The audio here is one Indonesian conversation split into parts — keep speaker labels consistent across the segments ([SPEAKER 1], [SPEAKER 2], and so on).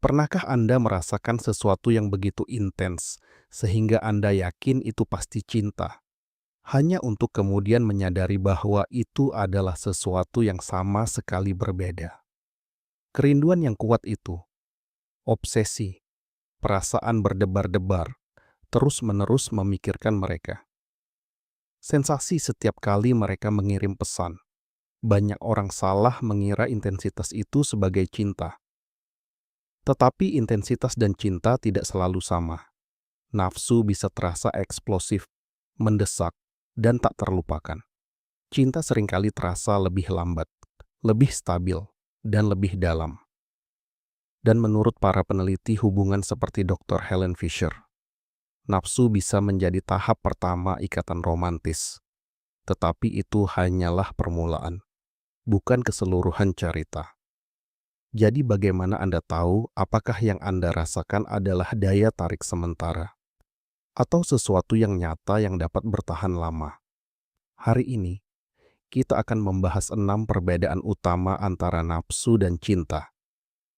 [SPEAKER 1] Pernahkah Anda merasakan sesuatu yang begitu intens sehingga Anda yakin itu pasti cinta, hanya untuk kemudian menyadari bahwa itu adalah sesuatu yang sama sekali berbeda? Kerinduan yang kuat itu, obsesi, perasaan berdebar-debar, terus-menerus memikirkan mereka. Sensasi setiap kali mereka mengirim pesan. Banyak orang salah mengira intensitas itu sebagai cinta. Tetapi intensitas dan cinta tidak selalu sama. Nafsu bisa terasa eksplosif, mendesak, dan tak terlupakan. Cinta seringkali terasa lebih lambat, lebih stabil, dan lebih dalam. Dan menurut para peneliti hubungan seperti Dr. Helen Fisher, nafsu bisa menjadi tahap pertama ikatan romantis. Tetapi itu hanyalah permulaan, bukan keseluruhan cerita. Jadi bagaimana Anda tahu apakah yang Anda rasakan adalah daya tarik sementara atau sesuatu yang nyata yang dapat bertahan lama? Hari ini, kita akan membahas 6 perbedaan utama antara nafsu dan cinta,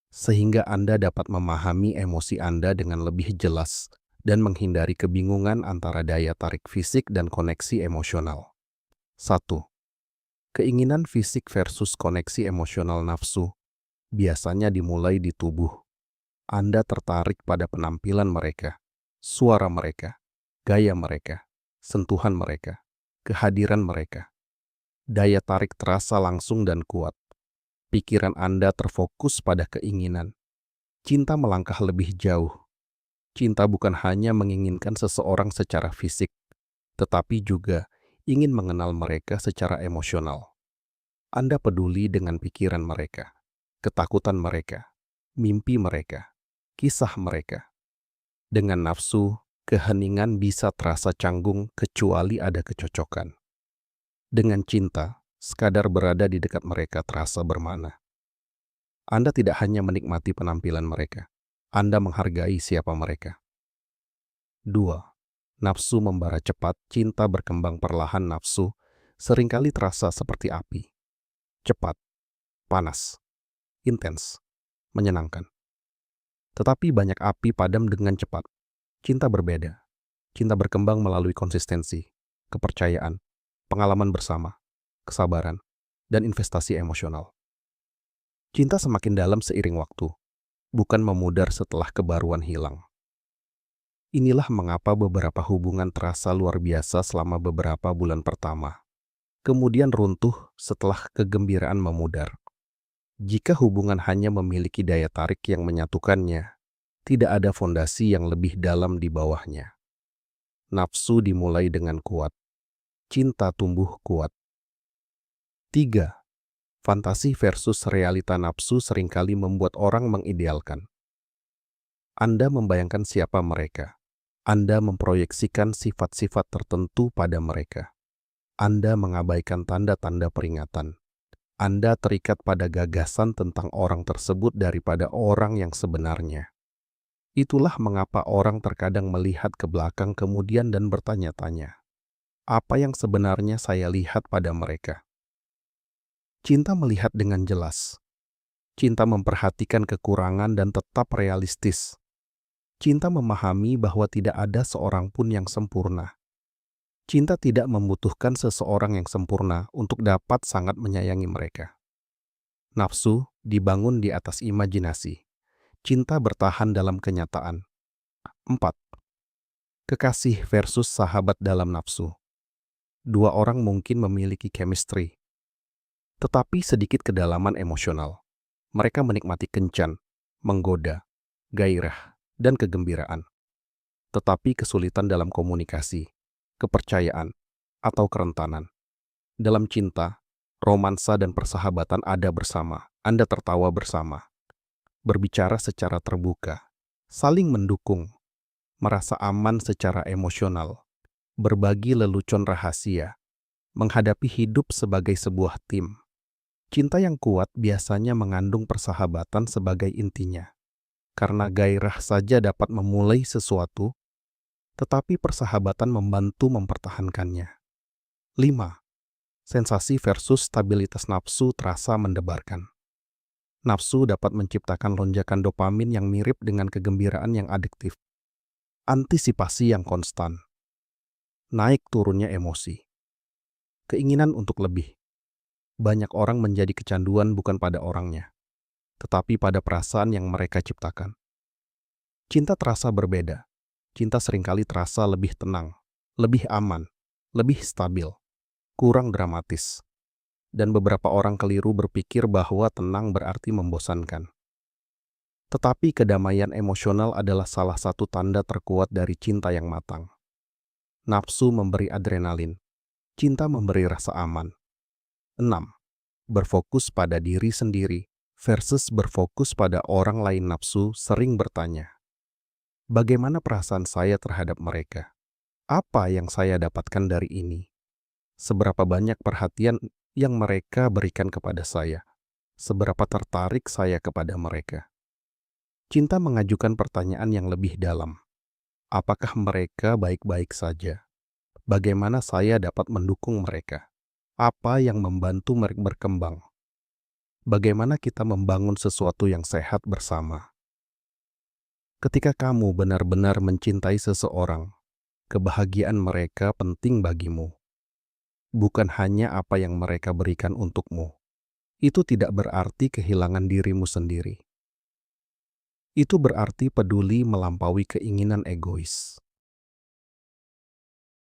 [SPEAKER 1] sehingga Anda dapat memahami emosi Anda dengan lebih jelas dan menghindari kebingungan antara daya tarik fisik dan koneksi emosional. 1. Keinginan fisik versus koneksi emosional nafsu biasanya dimulai di tubuh. Anda tertarik pada penampilan mereka, suara mereka, gaya mereka, sentuhan mereka, kehadiran mereka. Daya tarik terasa langsung dan kuat. Pikiran Anda terfokus pada keinginan. Cinta melangkah lebih jauh. Cinta bukan hanya menginginkan seseorang secara fisik, tetapi juga ingin mengenal mereka secara emosional. Anda peduli dengan pikiran mereka, ketakutan mereka, mimpi mereka, kisah mereka. Dengan nafsu, keheningan bisa terasa canggung kecuali ada kecocokan. Dengan cinta, sekadar berada di dekat mereka terasa bermakna. Anda tidak hanya menikmati penampilan mereka, Anda menghargai siapa mereka. 2. Nafsu membara cepat, cinta berkembang perlahan. Nafsu seringkali terasa seperti api. Cepat, panas, intens, menyenangkan. Tetapi banyak api padam dengan cepat. Cinta berbeda. Cinta berkembang melalui konsistensi, kepercayaan, pengalaman bersama, kesabaran, dan investasi emosional. Cinta semakin dalam seiring waktu, bukan memudar setelah kebaruan hilang. Inilah mengapa beberapa hubungan terasa luar biasa selama beberapa bulan pertama, kemudian runtuh setelah kegembiraan memudar. Jika hubungan hanya memiliki daya tarik yang menyatukannya, tidak ada fondasi yang lebih dalam di bawahnya. Nafsu dimulai dengan kuat, cinta tumbuh kuat. 3. Fantasi versus realita. Nafsu seringkali membuat orang mengidealkan. Anda membayangkan siapa mereka. Anda memproyeksikan sifat-sifat tertentu pada mereka. Anda mengabaikan tanda-tanda peringatan. Anda terikat pada gagasan tentang orang tersebut daripada orang yang sebenarnya. Itulah mengapa orang terkadang melihat ke belakang kemudian dan bertanya-tanya, apa yang sebenarnya saya lihat pada mereka? Cinta melihat dengan jelas. Cinta memperhatikan kekurangan dan tetap realistis. Cinta memahami bahwa tidak ada seorang pun yang sempurna. Cinta tidak membutuhkan seseorang yang sempurna untuk dapat sangat menyayangi mereka. Nafsu dibangun di atas imajinasi. Cinta bertahan dalam kenyataan. 4. Kekasih versus sahabat dalam nafsu. Dua orang mungkin memiliki chemistry, tetapi sedikit kedalaman emosional. Mereka menikmati kencan, menggoda, gairah, dan kegembiraan. Tetapi kesulitan dalam komunikasi, kepercayaan, atau kerentanan. Dalam cinta, romansa dan persahabatan ada bersama. Anda tertawa bersama, berbicara secara terbuka, saling mendukung, merasa aman secara emosional, berbagi lelucon rahasia, menghadapi hidup sebagai sebuah tim. Cinta yang kuat biasanya mengandung persahabatan sebagai intinya. Karena gairah saja dapat memulai sesuatu, tetapi persahabatan membantu mempertahankannya. 5. Sensasi versus stabilitas. Nafsu terasa mendebarkan. Nafsu dapat menciptakan lonjakan dopamin yang mirip dengan kegembiraan yang adiktif, antisipasi yang konstan, naik turunnya emosi, keinginan untuk lebih. Banyak orang menjadi kecanduan bukan pada orangnya, tetapi pada perasaan yang mereka ciptakan. Cinta terasa berbeda. Cinta seringkali terasa lebih tenang, lebih aman, lebih stabil, kurang dramatis. Dan beberapa orang keliru berpikir bahwa tenang berarti membosankan. Tetapi kedamaian emosional adalah salah satu tanda terkuat dari cinta yang matang. Nafsu memberi adrenalin, cinta memberi rasa aman. 6. Berfokus pada diri sendiri versus berfokus pada orang lain. Nafsu sering bertanya, bagaimana perasaan saya terhadap mereka? Apa yang saya dapatkan dari ini? Seberapa banyak perhatian yang mereka berikan kepada saya? Seberapa tertarik saya kepada mereka? Cinta mengajukan pertanyaan yang lebih dalam. Apakah mereka baik-baik saja? Bagaimana saya dapat mendukung mereka? Apa yang membantu mereka berkembang? Bagaimana kita membangun sesuatu yang sehat bersama? Ketika kamu benar-benar mencintai seseorang, kebahagiaan mereka penting bagimu. Bukan hanya apa yang mereka berikan untukmu. Itu tidak berarti kehilangan dirimu sendiri. Itu berarti peduli melampaui keinginan egois.